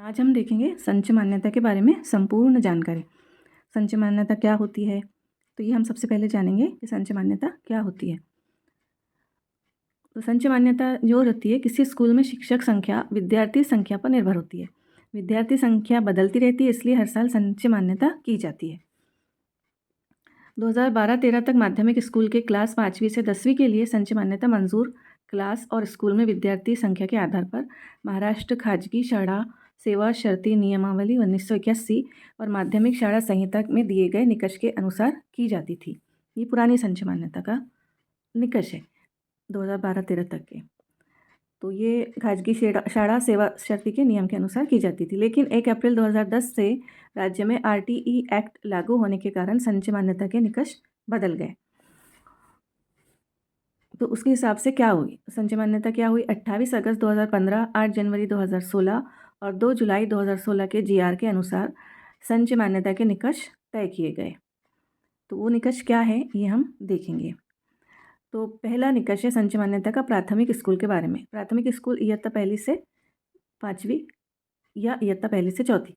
आज हम देखेंगे संचय मान्यता के बारे में संपूर्ण जानकारी। संचय मान्यता क्या होती है, तो ये हम सबसे पहले जानेंगे कि संचय मान्यता क्या होती है। तो संचय मान्यता जो होती है किसी स्कूल में शिक्षक संख्या विद्यार्थी संख्या पर निर्भर होती है। विद्यार्थी संख्या बदलती रहती है, इसलिए हर साल संचय मान्यता की जाती है। 2012-13 तक माध्यमिक स्कूल के क्लास 5वीं से 10वीं के लिए संचय मान्यता मंजूर क्लास और स्कूल में विद्यार्थी संख्या के आधार पर महाराष्ट्र खाजगी शाळा सेवा शर्ती नियमावली 1981 और माध्यमिक शाळा संहिता में दिए गए निकष के अनुसार की जाती थी। ये पुरानी संचय मान्यता का निकष है 2012-13 तक के। तो ये खाजगी शाळा सेवा शर्ती के नियम के अनुसार की जाती थी, लेकिन 1 अप्रैल 2010 से राज्य में आरटीई एक्ट लागू होने के कारण संचय मान्यता के निकष बदल गए। तो उसके हिसाब से क्या हुई संचय मान्यता क्या हुई? 28 अगस्त 2015, 8 जनवरी 2016 और 2 जुलाई 2016 के जीआर के अनुसार संचय मान्यता के निकष तय किए गए। तो वो निकष क्या है ये हम देखेंगे। तो पहला निकष है संचय मान्यता का प्राथमिक स्कूल के बारे में। प्राथमिक स्कूल इयत्ता पहली से 5वीं या इयत्ता पहली से 4थी।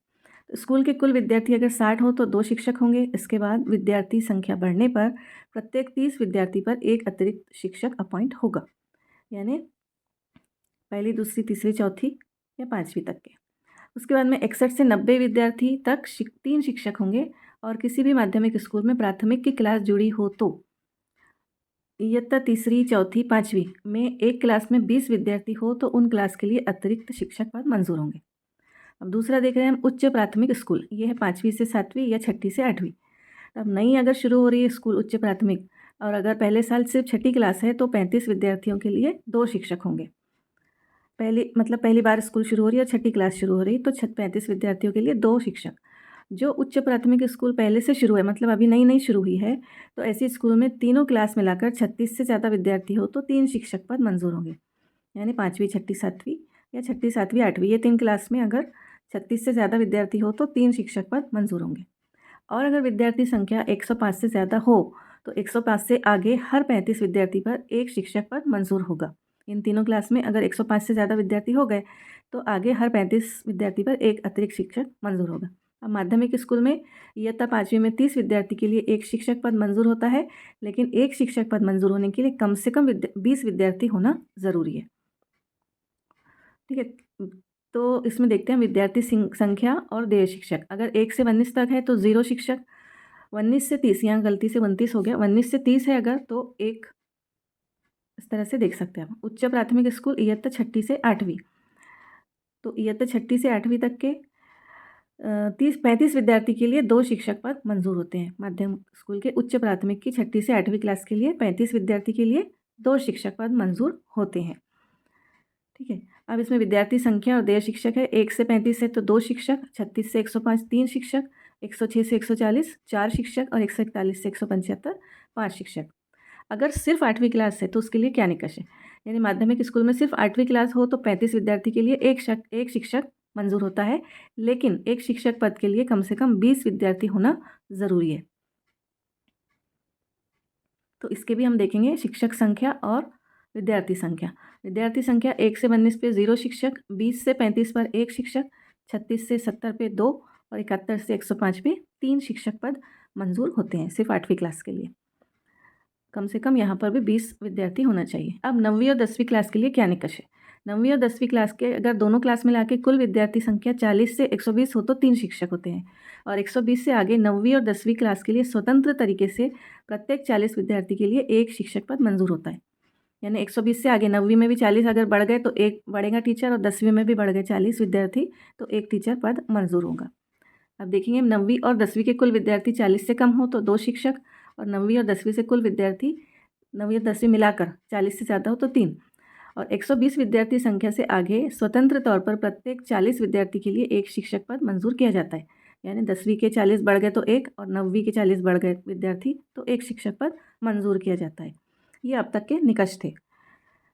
तो स्कूल के कुल विद्यार्थी अगर 60 हो तो 2 शिक्षक होंगे। इसके बाद विद्यार्थी संख्या बढ़ने पर प्रत्येक 30 विद्यार्थी पर एक अतिरिक्त शिक्षक अपॉइंट होगा, यानी पहली, दूसरी, तीसरी, चौथी या 5वीं तक के। उसके बाद में 61 से 90 विद्यार्थी तक 3 शिक्षक होंगे और किसी भी माध्यमिक स्कूल में प्राथमिक की क्लास जुड़ी हो तो इयत्ता तीसरी, चौथी, 5वीं में एक क्लास में 20 विद्यार्थी हो तो उन क्लास के लिए अतिरिक्त शिक्षक पद मंजूर होंगे। अब दूसरा देख रहे हैं हम उच्च प्राथमिक स्कूल। ये है 5वीं से 7वीं या 6ठी से 8वीं। अब नई अगर शुरू हो रही है स्कूल उच्च प्राथमिक और अगर पहले साल सिर्फ 6ठी क्लास है तो 35 विद्यार्थियों के लिए 2 शिक्षक होंगे। पहली बार स्कूल शुरू हो रही है और 6ठी क्लास शुरू हो रही तो 35 विद्यार्थियों के लिए 2 शिक्षक। जो उच्च प्राथमिक स्कूल पहले से शुरू है, मतलब अभी नई शुरू हुई है, तो ऐसे स्कूल में तीनों क्लास मिलाकर 36 से ज़्यादा विद्यार्थी हो तो 3 शिक्षक पद मंजूर होंगे, यानी 5वीं, 6ठी, 7वीं या 6ठी, 7वीं, 8वीं ये 3 क्लास में अगर 36 से ज़्यादा विद्यार्थी हो तो 3 शिक्षक पद मंजूर होंगे। और अगर विद्यार्थी संख्या 105 से ज़्यादा हो तो 105 से आगे हर 35 विद्यार्थी पर एक शिक्षक पद मंजूर होगा। इन तीनों क्लास में अगर 105 से ज़्यादा विद्यार्थी हो गए तो आगे हर 35 विद्यार्थी पर एक अतिरिक्त शिक्षक मंजूर होगा। अब माध्यमिक स्कूल में इयत्ता 5वीं में 30 विद्यार्थी के लिए एक शिक्षक पद मंजूर होता है, लेकिन एक शिक्षक पद मंजूर होने के लिए कम से कम 20 विद्यार्थी होना ज़रूरी है। ठीक है, तो इसमें देखते हैं विद्यार्थी संख्या और देय शिक्षक। अगर 1 से 19 तक है तो 0 शिक्षक, 19 से 30, यहाँ गलती से 29 हो गया, 19 से 30 है अगर तो एक, इस तरह से देख सकते हैं आप। उच्च प्राथमिक स्कूल इयत्ता 6ठी से 8वीं, तो इयत्ता 6ठी से 8वीं तक के 35 विद्यार्थी के लिए 2 शिक्षक पद मंजूर होते हैं। माध्यमिक स्कूल के उच्च प्राथमिक की 6ठी से 8वीं क्लास के लिए 35 विद्यार्थी के लिए 2 शिक्षक पद मंजूर होते हैं। ठीक है, अब इसमें विद्यार्थी संख्या और देय शिक्षक है। 1 से 35 है तो 2 शिक्षक, 36 से 105 3 शिक्षक, 106 से 140 4 शिक्षक और 141 से 175 5 शिक्षक। अगर सिर्फ 8वीं क्लास है तो उसके लिए क्या निकष है? यानी माध्यमिक स्कूल में सिर्फ 8वीं क्लास हो तो 35 विद्यार्थी के लिए एक शिक्षक मंजूर होता है, लेकिन एक शिक्षक पद के लिए कम से कम 20 विद्यार्थी होना ज़रूरी है। तो इसके भी हम देखेंगे शिक्षक संख्या और विद्यार्थी संख्या। विद्यार्थी संख्या 1 से 19 पे 0 शिक्षक, 20 से 35 पर 1 शिक्षक, 36 से 70 पे 2 और 71 से 105 पे 3 शिक्षक पद मंजूर होते हैं सिर्फ 8वीं क्लास के लिए। कम से कम यहाँ पर भी 20 विद्यार्थी होना चाहिए। अब 9वीं और 10वीं क्लास के लिए क्या निकष है? 9वीं और 10वीं क्लास के अगर दोनों क्लास मिला के कुल विद्यार्थी संख्या 40 से 120 हो तो 3 शिक्षक होते हैं और 120 से आगे 9वीं और 10वीं क्लास के लिए स्वतंत्र तरीके से प्रत्येक 40 विद्यार्थी के लिए एक शिक्षक पद मंजूर होता है। यानी 120 से आगे 9वीं में भी 40 अगर बढ़ गए तो एक बढ़ेगा टीचर और 10वीं में भी बढ़ गए 40 विद्यार्थी तो एक टीचर पद मंजूर होगा। अब देखेंगे 9वीं और 10वीं के कुल विद्यार्थी 40 से कम हो तो 2 शिक्षक और 9वीं और 10वीं से कुल विद्यार्थी 9वीं और 10वीं मिलाकर 40 से ज़्यादा हो तो 3 और 120 विद्यार्थी संख्या से आगे स्वतंत्र तौर पर प्रत्येक 40 विद्यार्थी के लिए एक शिक्षक पद मंजूर किया जाता है। यानी 10वीं के 40 बढ़ गए तो एक और 9वीं के 40 बढ़ गए विद्यार्थी तो एक शिक्षक पद मंजूर किया जाता है। ये अब तक के निकष थे।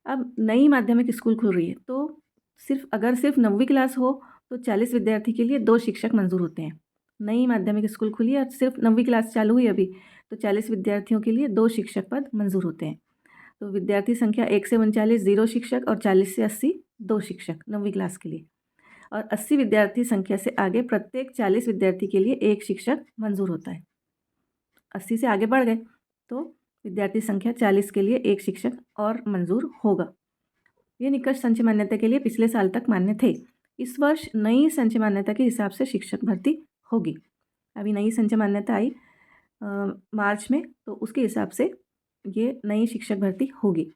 अब नई माध्यमिक स्कूल खुल रही है तो सिर्फ 9वीं क्लास हो तो 40 विद्यार्थी के लिए 2 शिक्षक मंजूर होते हैं। नई माध्यमिक स्कूल खुली है और सिर्फ 9वीं क्लास चालू हुई अभी तो 40 विद्यार्थियों के लिए 2 शिक्षक पद मंजूर होते हैं। तो विद्यार्थी संख्या 1 से 39 0 शिक्षक और 40 से 80 2 शिक्षक 9वीं क्लास के लिए। और 80 विद्यार्थी संख्या से आगे प्रत्येक 40 विद्यार्थी के लिए एक शिक्षक मंजूर होता है। 80 से आगे बढ़ गए तो विद्यार्थी संख्या 40 के लिए एक शिक्षक और मंजूर होगा। ये निकष संचय मान्यता के लिए पिछले साल तक मान्य थे। इस वर्ष नई संचय मान्यता के हिसाब से शिक्षक भर्ती होगी। अभी नई संचय मान्यता आई मार्च में, तो उसके हिसाब से ये नई शिक्षक भर्ती होगी।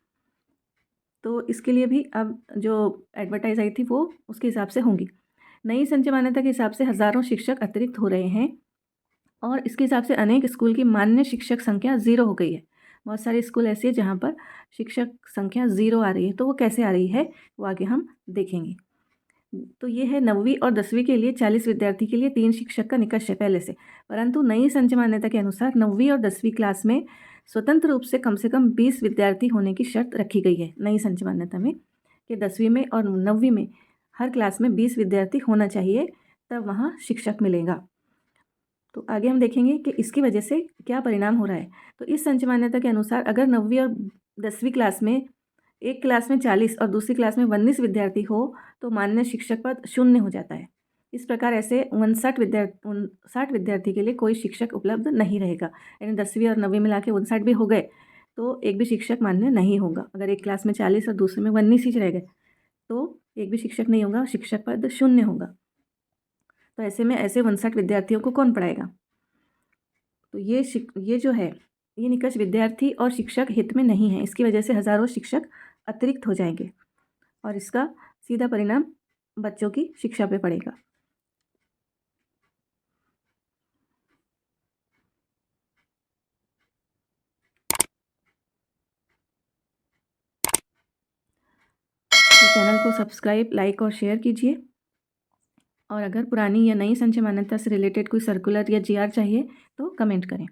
तो इसके लिए भी अब जो एडवर्टाइज आई थी वो उसके हिसाब से होंगी। नई संचय मान्यता के हिसाब से हज़ारों शिक्षक अतिरिक्त हो रहे हैं और इसके हिसाब से अनेक स्कूल की मान्य शिक्षक संख्या 0 हो गई है। बहुत सारे स्कूल ऐसे हैं जहाँ पर शिक्षक संख्या 0 आ रही है, तो वो कैसे आ रही है वो आगे हम देखेंगे। तो ये है 9वीं और 10वीं के लिए 40 विद्यार्थी के लिए 3 शिक्षक का निकष है पहले से, परंतु नई संचय मान्यता के अनुसार 9वीं और 10वीं क्लास में स्वतंत्र रूप से कम 20 विद्यार्थी होने की शर्त रखी गई है नई संचय मान्यता में, कि 10वीं में और 9वीं में हर क्लास में 20 विद्यार्थी होना चाहिए, तब वहाँ शिक्षक मिलेगा। तो आगे हम देखेंगे कि इसकी वजह से क्या परिणाम हो रहा है। तो इस संचय मान्यता के अनुसार अगर 9वीं और 10वीं क्लास में एक क्लास में 40 और दूसरी क्लास में 19 विद्यार्थी हो तो मान्य शिक्षक पद 0 हो जाता है। इस प्रकार ऐसे 59 विद्यार्थी के लिए कोई शिक्षक उपलब्ध नहीं रहेगा, यानी 10वीं और 9वीं मिला के 59 भी हो गए तो एक भी शिक्षक मान्य नहीं होगा। अगर एक क्लास में 40 और दूसरे में 19 ही रह गए तो एक भी शिक्षक नहीं होगा, शिक्षक पद 0 होगा। तो ऐसे में ऐसे 59 विद्यार्थियों को कौन पढ़ाएगा। तो ये जो है ये निकष विद्यार्थी और शिक्षक हित में नहीं है। इसकी वजह से हज़ारों शिक्षक अतिरिक्त हो जाएंगे और इसका सीधा परिणाम बच्चों की शिक्षा पे पड़ेगा। तो चैनल को सब्सक्राइब, लाइक और शेयर कीजिए। और अगर पुरानी या नई संचय मान्यता से रिलेटेड कोई सर्कुलर या जीआर चाहिए तो कमेंट करें।